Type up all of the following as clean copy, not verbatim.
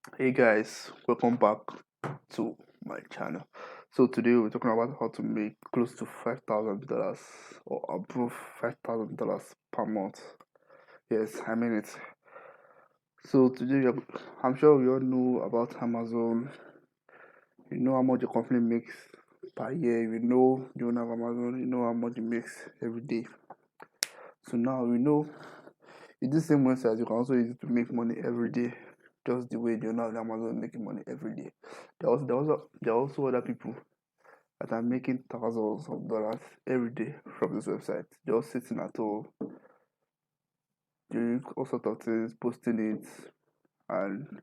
Hey guys, welcome back to my channel. So today we're talking about how to make close to $5,000 or above $5,000 per month. Yes, I mean it. So today I'm sure we all know about Amazon. You know how much a company makes per year. You know the owner of Amazon. You know how much it makes every day. So now we know with this same website you can also use it to make money every day. Just the way the owner of Amazon making money every day. There are also other people that are making thousands of dollars every day from this website, just sitting at home, doing all sorts of things, posting it, and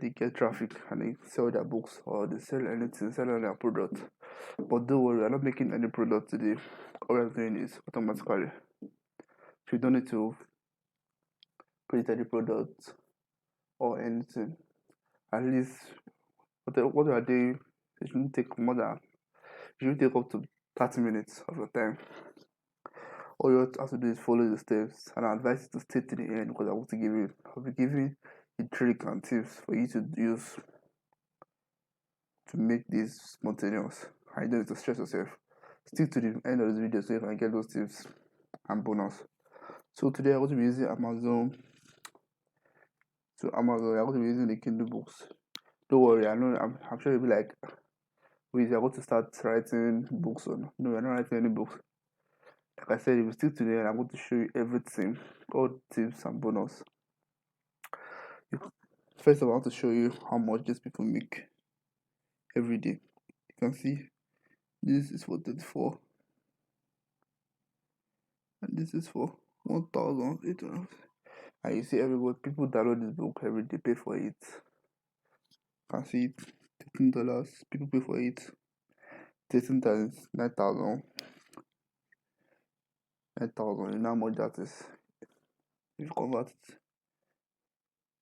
they get traffic and they sell their books or they sell anything, sell their product. But don't worry, we're not making any product today. All we're doing is automatically. So you don't need to create any product or anything. At least what we are doing, it shouldn't take more than it shouldn't take up to 30 minutes of your time. All you have to do is follow the steps, and I advise you to stay to the end because I'll be giving you trick and tips for you to use to make this spontaneous. I don't need to stress yourself. Stick to the end of this video so you can get those tips and bonus. So today I'm going to be using Amazon. So Amazon, I'm going to be using the Kindle books. Don't worry, I know I'm sure you'll be like, wait, you're going to start writing books on. No, you're not writing any books. Like I said, if you stick to the end, I'm going to show you everything, all tips and bonus. First of all, I want to show you how much these people make every day. You can see this is for 34 and this is for 1,800. And you see everybody, people download this book every day, pay for it. You can see it, $13. People pay for it. 13 times 9,000. 9,000, you know how much that is. If you convert it,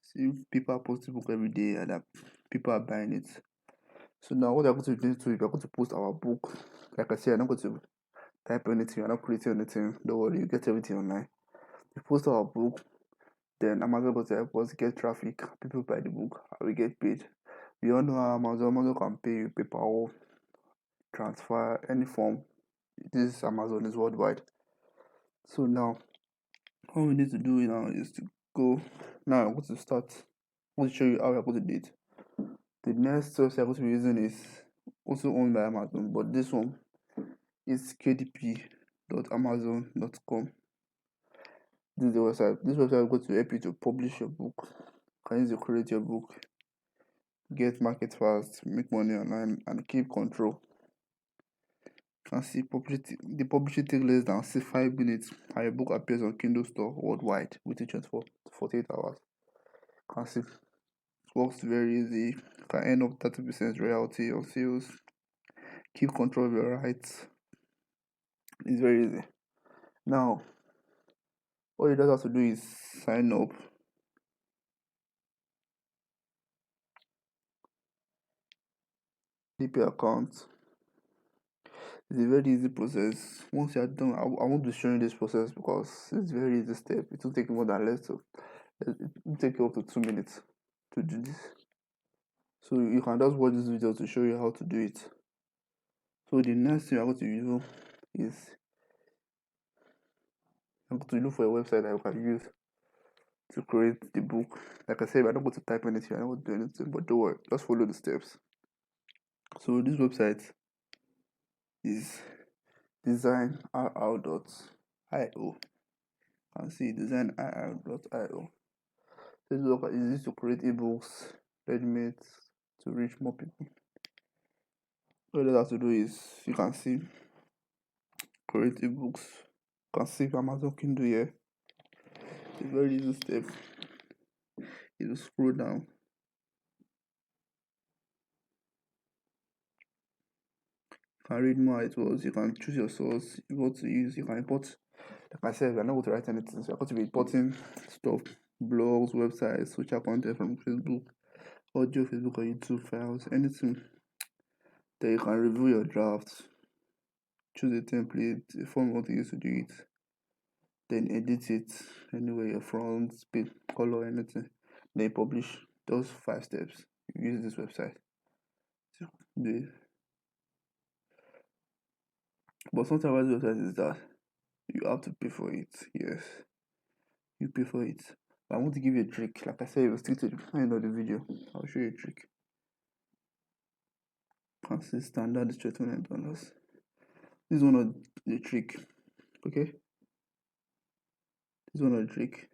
see people are posting book every day and people are buying it. So now what I'm going to do is we're going to post our book. Like I said, I'm not going to type anything, you're not creating anything. Don't worry, you get everything online. We post our book, then Amazon goes to help us get traffic. People buy the book, and we get paid. We all know how Amazon can pay you PayPal, transfer, any form. This Amazon is worldwide. So now, what we need to do now is to go. Now I'm going to start. I'm going to show you how we're going to do it. The next source I'm going to be using is also owned by Amazon, but this one is kdp.amazon.com. This is the website. This website is going to help you to publish your book. Can use to create your book, get market fast, make money online, and keep control. You can see the publishing takes less than 5 minutes, and your book appears on Kindle store worldwide within 24 to 48 hours. You can see it works very easy. You can earn up 30% royalty on sales. Keep control of your rights. It's very easy. Now, all you just have to do is sign up. DP account. It's a very easy process. Once you're done, I won't be showing this process because it's a very easy step. It will take more than less. It will take you up to 2 minutes to do this. So you can just watch this video to show you how to do it. So the next thing I'm going to do is I'm going to look for a website that you can use to create the book. Like I said, I'm not going to type anything, I'm not going to do anything, but don't worry, just follow the steps. So this website is designrr.io. You can see designrr.io. This is used to create ebooks, ready-made to reach more people. All you have to do is you can see create ebooks. You can see Amazon Kindle here. It's a very easy step. You scroll down. You can read more it was. You can choose your source you want to use. You can import. Like I said, we're not going to write anything, so you're going to be importing stuff, blogs, websites, social content from Facebook, audio, Facebook or YouTube files, anything. Then you can review your drafts, choose a template, a form you want to use to do it, then edit it anywhere your front, speed, color, anything. Then publish. Those 5 steps. You use this website to do it. But sometimes about this website is that you have to pay for it. Yes, you pay for it. But I want to give you a trick. Like I said, it was still to the end of the video. I'll show you a trick. Cancel standard is $29. This is one of the trick. Okay, this is one of the trick.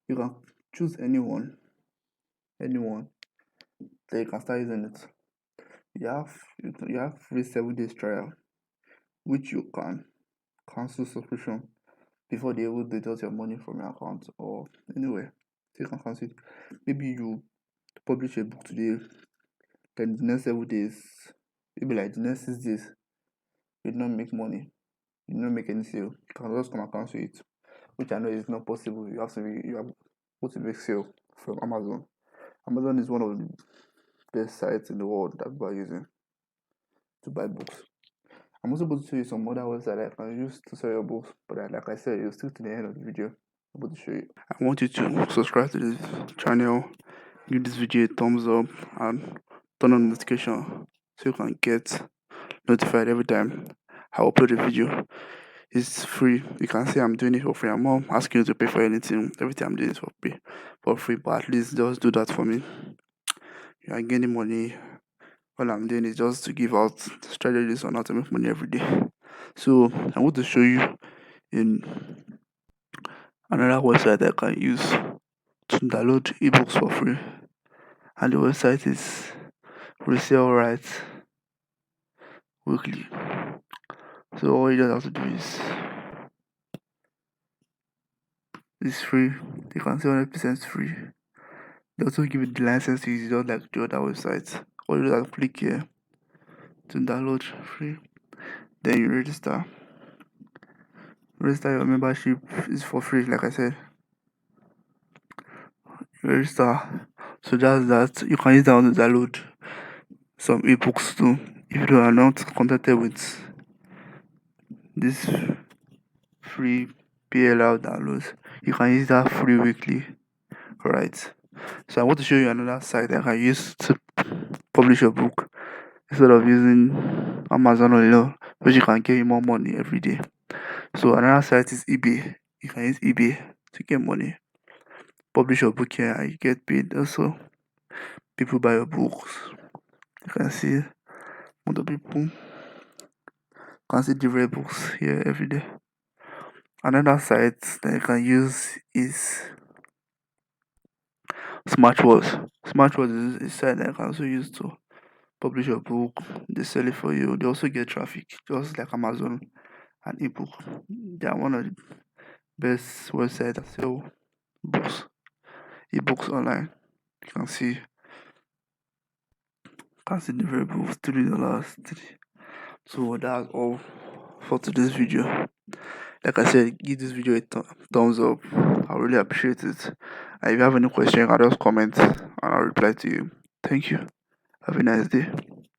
You can choose anyone that you can start using it. You have free 7 days trial, which you can cancel subscription before they will deduct your money from your account or anywhere. So you can cancel it. Maybe you publish a book today, then the next 7 days, maybe like the next 6 days, you did not make money, you did not make any sale. You can just come and cancel it, which I know is not possible. You have to make sale from Amazon. Amazon is one of the best sites in the world that people are using to buy books. I'm also going to show you some other websites that I can use to sell your books, but like I said, you'll stick to the end of the video. I'm going to show you. I want you to subscribe to this channel, give this video a thumbs up, and turn on notification so you can get notified every time I upload a video. It's free. You can see I'm doing it for free. I'm not asking you to pay for anything. Everything I'm doing is for free, but at least just do that for me. You are gaining money. All I'm doing is just to give out strategies on how to make money every day. So I want to show you in another website I can use to download ebooks for free, and the website is Resale Rights Weekly. So all you just have to do is it's free. You can say 100% free. They also give you the license to use it, just like the other websites. All you just have to click here to download free. Then you register. Register your membership is for free, like I said. Register. So that's that. You can use that one to download some ebooks too. If you are not contented with this free PLR downloads, you can use that free weekly, right? So I want to show you another site that I can use to publish your book instead of using Amazon or which you can get you more money every day. So another site is eBay. You can use eBay to get money. Publish your book here and you get paid. Also, people buy your books. You can see other people. You can see different books here every day. Another site that you can use is Smartwords. Smartwords is a site that you can also use to publish your book. They sell it for you. They also get traffic, just like Amazon and ebook. They are one of the best websites that sell books, ebooks online. You can see different books, $3. So that's all for today's video. Like I said, give this video a thumbs up. I really appreciate it. And if you have any question, you can just comment and I'll reply to you. Thank you. Have a nice day.